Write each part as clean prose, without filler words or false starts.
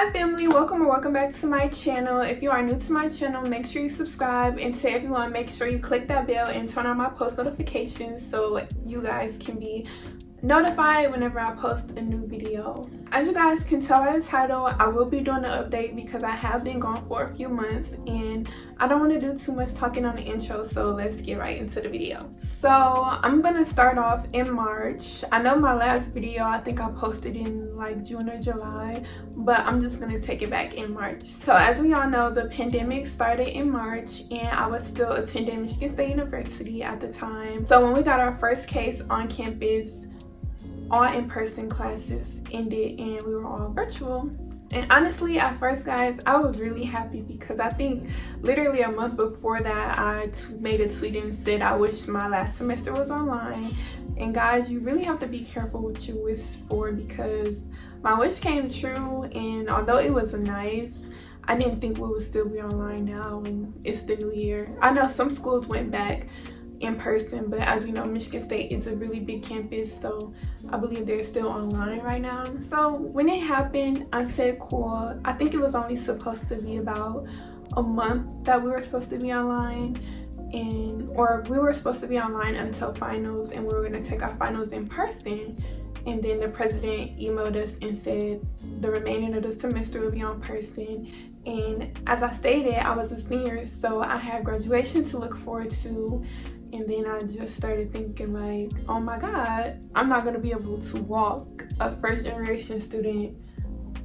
Hi family, welcome or welcome back to my channel. If you are new to my channel, make sure you subscribe, and to everyone, make sure you click that bell and turn on my post notifications so you guys can be notified whenever I post a new video. As you guys can tell by the title, I will be doing an update because I have been gone for a few months and I don't want to do too much talking on the intro, so let's get right into the video. So I'm gonna start off in March. I know my last video, I think I posted in like June or July, but I'm just gonna take it back in March. So as we all know, the pandemic started in March and I was still attending Michigan State University at the time. So when we got our first case on campus, all in-person classes ended and we were all virtual. And honestly, at first guys, I was really happy because I think literally a month before that I made a tweet and said I wish my last semester was online. And guys, you really have to be careful what you wish for because my wish came true, and although it was nice, I didn't think we would still be online now and it's the new year. I know some schools went back in person, but as you know, Michigan State is a really big campus, so I believe they're still online right now. So when it happened, I said cool. I think it was only supposed to be about a month that we were supposed to be online, or we were supposed to be online until finals, and we were going to take our finals in person. And then the president emailed us and said the remaining of the semester will be on person. And as I stated, I was a senior, so I had graduation to look forward to. And then I just started thinking like, oh my God, I'm not going to be able to walk. A first generation student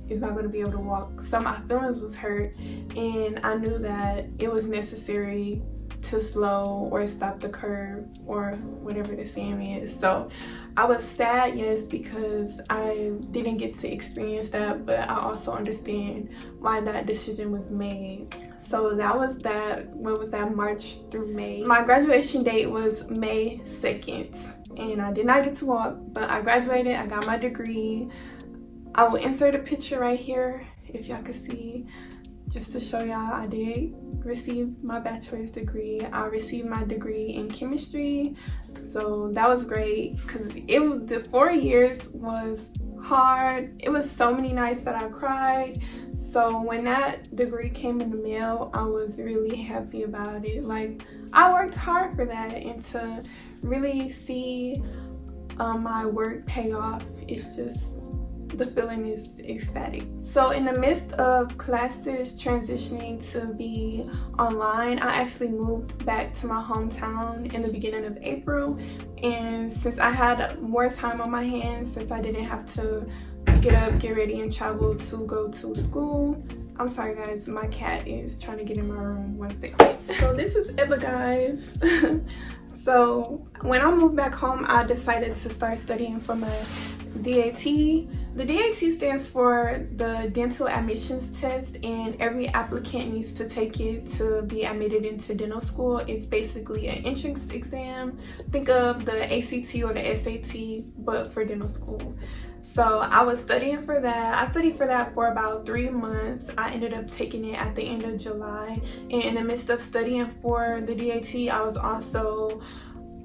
is not going to be able to walk. So my feelings was hurt, and I knew that it was necessary to slow or stop the curve or whatever the saying is. So I was sad, yes, because I didn't get to experience that, but I also understand why that decision was made. So that was that. What was that? March through May. My graduation date was May 2nd, and I did not get to walk, but I graduated. I got my degree. I will insert a picture right here if y'all can see, just to show y'all I did receive my bachelor's degree. I received my degree in chemistry, so that was great because the 4 years was hard. It was so many nights that I cried. So when that degree came in the mail, I was really happy about it. Like, I worked hard for that, and to really see my work pay off, it's just, the feeling is ecstatic. So in the midst of classes transitioning to be online, I actually moved back to my hometown in the beginning of April. And since I had more time on my hands, since I didn't have to get up, get ready, and travel to go to school. I'm sorry guys, my cat is trying to get in my room. 1 second. So this is Eva, guys. So when I moved back home, I decided to start studying for my DAT. The DAT stands for the dental admissions test, and every applicant needs to take it to be admitted into dental school. It's basically an entrance exam. Think of the ACT or the SAT, but for dental school. So I was studying for that. I studied for that for about 3 months. I ended up taking it at the end of July. And in the midst of studying for the DAT, I was also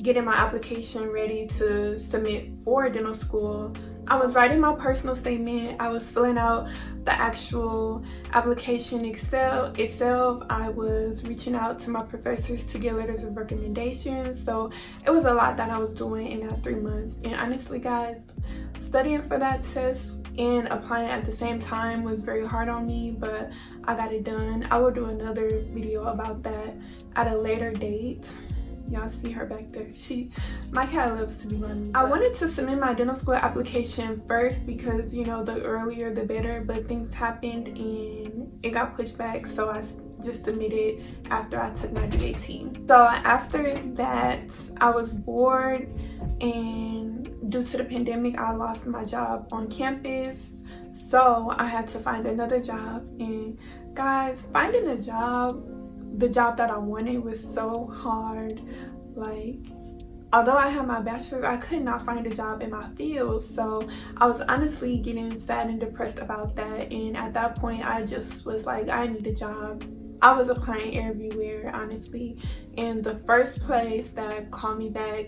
getting my application ready to submit for dental school. I was writing my personal statement. I was filling out the actual application itself. I was reaching out to my professors to get letters of recommendation. So it was a lot that I was doing in that 3 months. And honestly guys, studying for that test and applying at the same time was very hard on me, but I got it done. I will do another video about that at a later date. Y'all see her back there. My cat loves to be running. I wanted to submit my dental school application first because, you know, the earlier the better, but things happened and it got pushed back, so I just submitted after I took my DAT. So after that, I was bored, and due to the pandemic, I lost my job on campus, so I had to find another job. And guys, finding a job, the job that I wanted, was so hard. Like, although I had my bachelor's, I could not find a job in my field, so I was honestly getting sad and depressed about that. And at that point, I just was like, I need a job. I was applying everywhere, honestly, and the first place that called me back,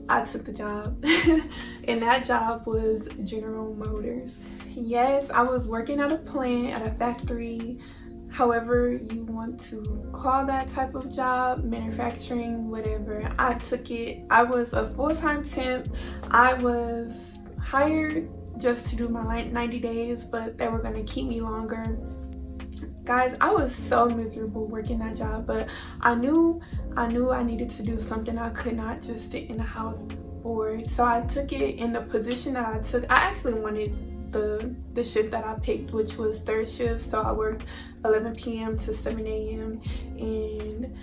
I took the job. And that job was General Motors. yes, I was working at a plant, at a factory, however you want to call that type of job, manufacturing, whatever. I took it. I was a full-time temp. I was hired just to do my 90 days, but they were going to keep me longer. Guys, I was so miserable working that job, but I knew I needed to do something. I could not just sit in the house bored. So I took it. In the position that I took, I actually wanted the shift that I picked, which was third shift. So I worked 11 p.m. to 7 a.m. and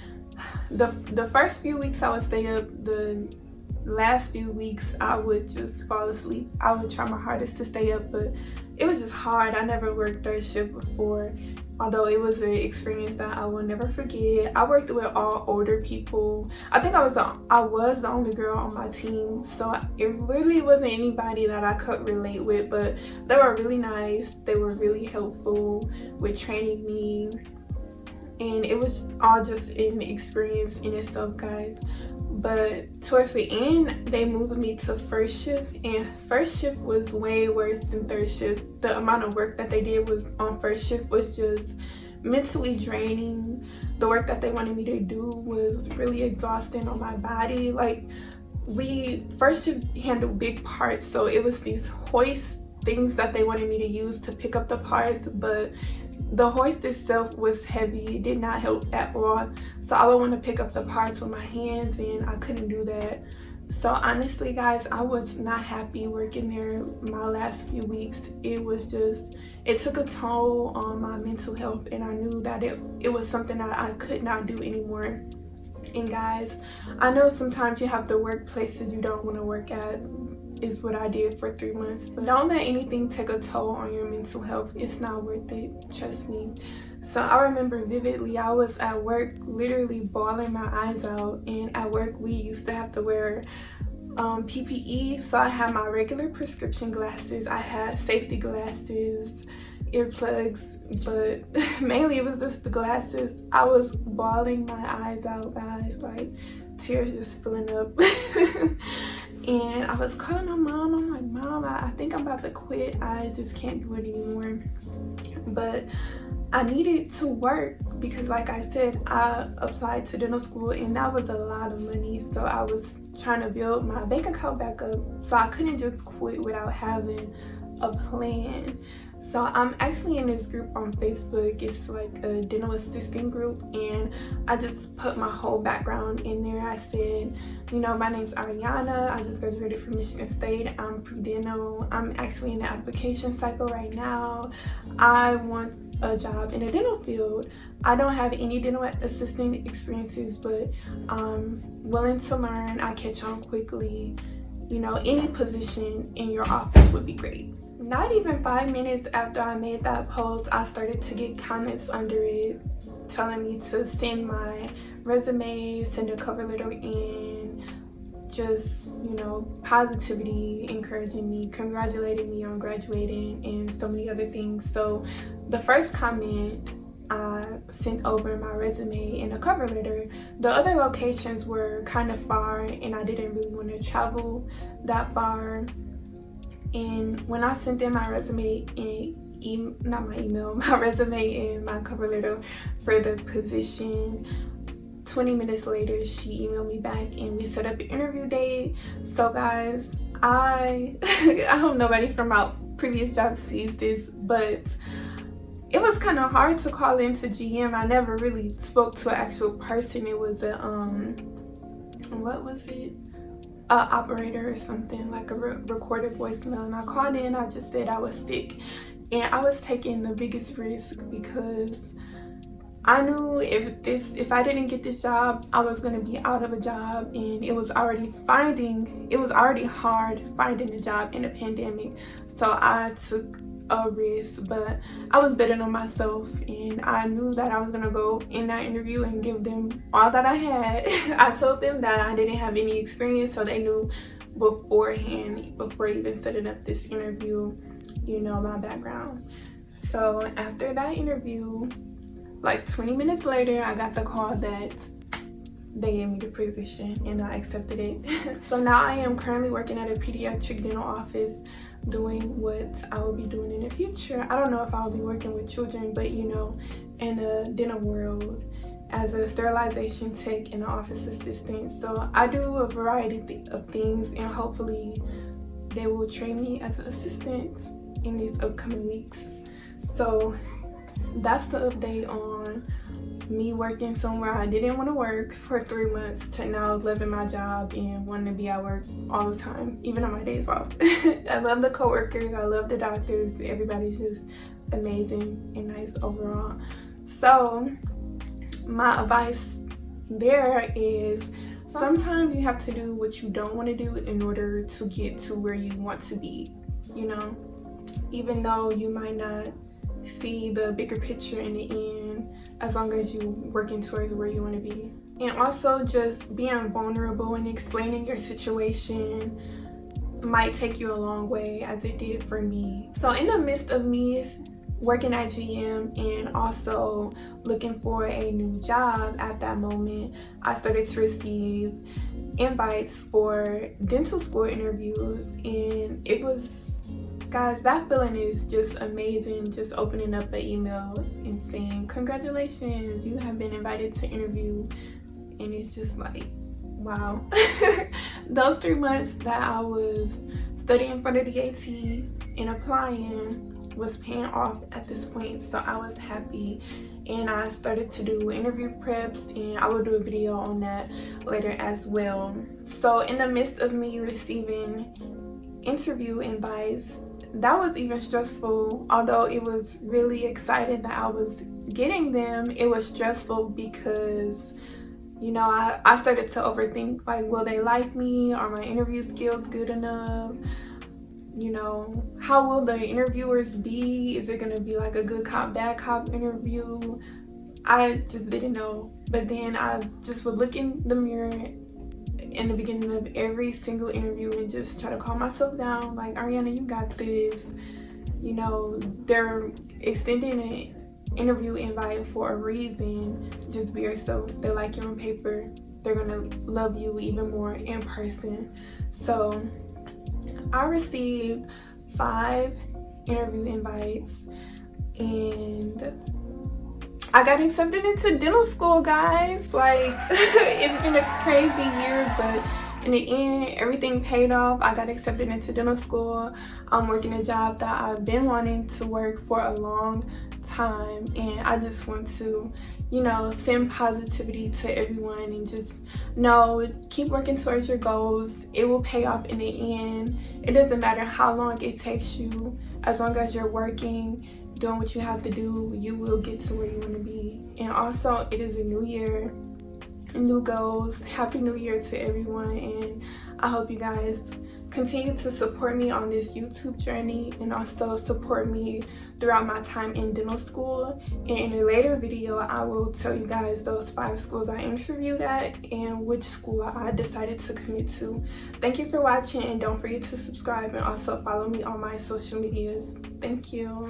the first few weeks I would stay up. The last few weeks I would just fall asleep. I would try my hardest to stay up, but it was just hard. I never worked third shift before, although it was an experience that I will never forget. I worked with all older people. I think I was the only girl on my team, so it really wasn't anybody that I could relate with, but they were really nice. They were really helpful with training me, and it was all just an experience in itself, guys. But towards the end, they moved me to first shift, and first shift was way worse than third shift. The amount of work that they did was on first shift was just mentally draining. The work that they wanted me to do was really exhausting on my body. Like, first shift handled big parts, so it was these hoist things that they wanted me to use to pick up the parts, but the hoist itself was heavy. It did not help at all. So I would want to pick up the parts with my hands, and I couldn't do that. So honestly, guys, I was not happy working there my last few weeks. It took a toll on my mental health, and I knew that it was something that I could not do anymore. And guys, I know sometimes you have to work places you don't want to work at, is what I did for 3 months, but don't let anything take a toll on your mental health. It's not worth it, trust me. So I remember vividly, I was at work literally bawling my eyes out, and at work we used to have to wear PPE. So I had my regular prescription glasses, I had safety glasses, earplugs, but mainly it was just the glasses. I was bawling my eyes out, guys, like tears just filling up. And I was calling my mom. I'm like, Mom, I think I'm about to quit. I just can't do it anymore. But I needed to work because, like I said, I applied to dental school, and that was a lot of money. So I was trying to build my bank account back up. So I couldn't just quit without having a plan. So I'm actually in this group on Facebook. It's like a dental assistant group, and I just put my whole background in there. I said, you know, my name's Ariana. I just graduated from Michigan State. I'm pre-dental. I'm actually in the application cycle right now. I want a job in the dental field. I don't have any dental assistant experiences, but I'm willing to learn. I catch on quickly. You know, any position in your office would be great. Not even 5 minutes after I made that post, I started to get comments under it telling me to send my resume, send a cover letter in, just, you know, positivity, encouraging me, congratulating me on graduating, and so many other things. So the first comment, I sent over my resume and a cover letter. The other locations were kind of far, and I didn't really want to travel that far. And when I sent in my resume and my resume and my cover letter for the position, 20 minutes later she emailed me back and we set up an interview date. So guys, I hope nobody from my previous job sees this, but it was kind of hard to call into GM. I never really spoke to an actual person. It was a what was it? Operator or something, like a recorded voicemail, and I called in. I just said I was sick, and I was taking the biggest risk because I knew if I didn't get this job, I was going to be out of a job, and it was already hard finding a job in a pandemic. So I took a risk, but I was betting on myself, and I knew that I was gonna go in that interview and give them all that I had. I told them that I didn't have any experience, so they knew beforehand, before even setting up this interview, you know, my background. So after that interview, like 20 minutes later, I got the call that they gave me the position and I accepted it. So now I am currently working at a pediatric dental office doing what I will be doing in the future. I don't know if I'll be working with children, but you know, in the dental world, as a sterilization tech and an office assistant. So I do a variety of things, and hopefully they will train me as an assistant in these upcoming weeks. So that's the update on me working somewhere I didn't want to work for 3 months to now loving my job and wanting to be at work all the time, even on my days off. I love the coworkers, I love the doctors, everybody's just amazing and nice overall. So my advice there is sometimes you have to do what you don't want to do in order to get to where you want to be, you know, even though you might not see the bigger picture in the end, as long as you're working towards where you want to be. And also just being vulnerable and explaining your situation might take you a long way, as it did for me. So in the midst of me working at GM and also looking for a new job at that moment, I started to receive invites for dental school interviews, and it was, guys, that feeling is just amazing, just opening up an email and saying congratulations, you have been invited to interview. And it's just like, wow. Those 3 months that I was studying for the DAT and applying was paying off at this point, so I was happy. And I started to do interview preps, and I will do a video on that later as well. So in the midst of me receiving interview invites, that was even stressful. Although it was really exciting that I was getting them, it was stressful because, you know, I started to overthink, like, will they like me? Are my interview skills good enough? You know, how will the interviewers be? Is it gonna be like a good cop, bad cop interview? I just didn't know. But then I just would look in the mirror in the beginning of every single interview and just try to calm myself down, like, Ariana, you got this. You know, they're extending an interview invite for a reason. Just be yourself. They like you on paper, they're gonna love you even more in person. So I received 5 interview invites, and I got accepted into dental school, guys. Like, it's been a crazy year, but in the end, everything paid off. I got accepted into dental school. I'm working a job that I've been wanting to work for a long time, and I just want to, you know, send positivity to everyone and just know, keep working towards your goals. It will pay off in the end. It doesn't matter how long it takes you, as long as you're working, doing what you have to do, you will get to where you want to be. And also, it is a new year, new goals. Happy New Year to everyone, and I hope you guys continue to support me on this YouTube journey and also support me throughout my time in dental school. And in a later video, I will tell you guys those 5 schools I interviewed at and which school I decided to commit to. Thank you for watching, and don't forget to subscribe and also follow me on my social medias. Thank you.